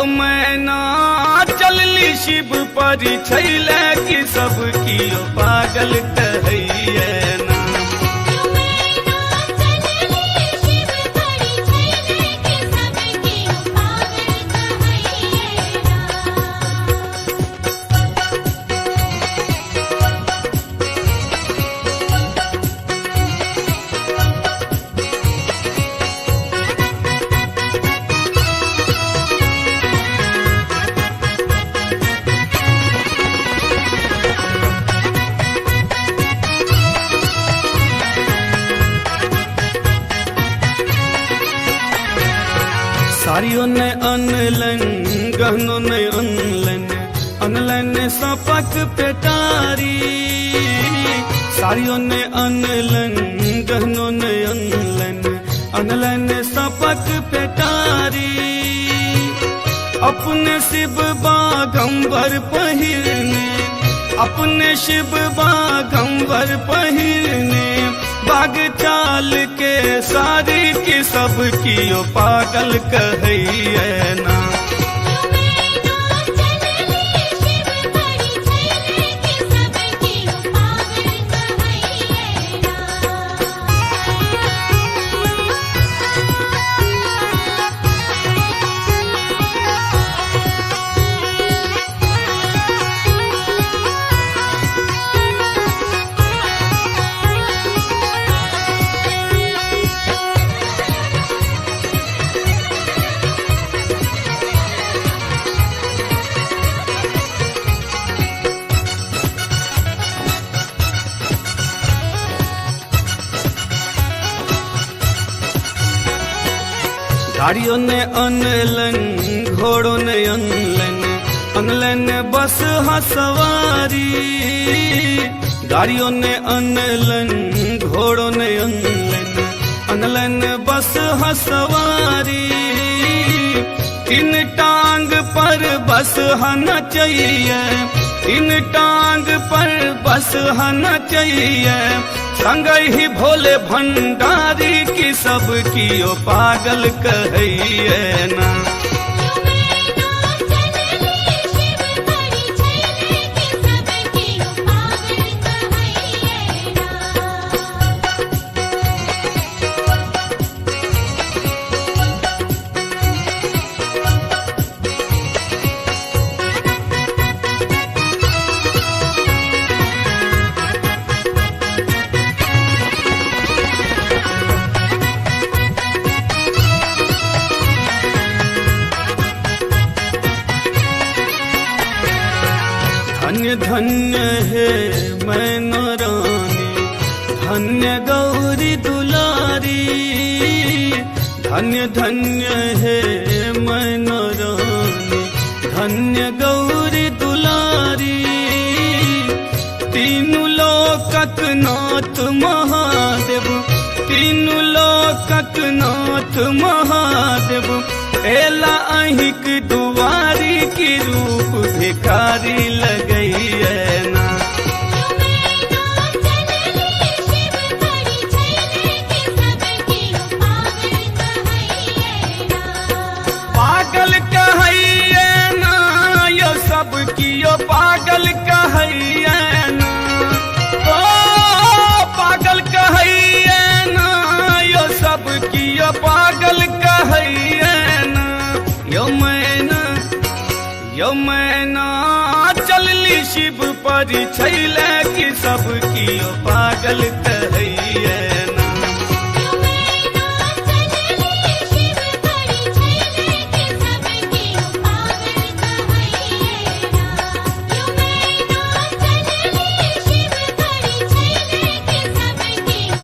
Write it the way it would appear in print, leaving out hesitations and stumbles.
यो मैना चलली शिव पर छैले कि सब कियो पागल कहैये ना। साड़ियों ने अनलन गहनों ने अनलन अनलन सपक पेटारी। साड़ियों ने अनलन गहनों ने अनलन अनलन सपक पेटारी। अपने शिव बागंबर पहिरने अपने शिव बागंबर पहिरने बाग चाल के सारी की सब कियो पागल कहैये ना। गाड़ियों ने अनलन घोड़ों ने अनलन अनलन बस हसवारी। गाड़ियों ने अनलन घोड़ों ने अनलन अनलन बस हसवारी। इन टांग पर बस हना चाहिए इन टांग पर बस हना चाहिए। संग ही भोले भंडारी की सब कियो पागल कहैये ना। धन्य धन्य है मैना रानी धन्य गौरी दुलारी। धन्य धन्य है मैना रानी धन्य गौरी दुलारी। तीनों लोकक नाथ महादेव तीनों लोकक नाथ महादेव। एला अहिक दुआरी की रूप भिखारी लगैये ना। पागल कहैये ना यो सब कियो पागल कहैये ना। ओ पागल कहैये ना यो सब कियो पागल कहैये ना। यो मैना चलली शिव पर छैले कि सब कियो पागल कहैये।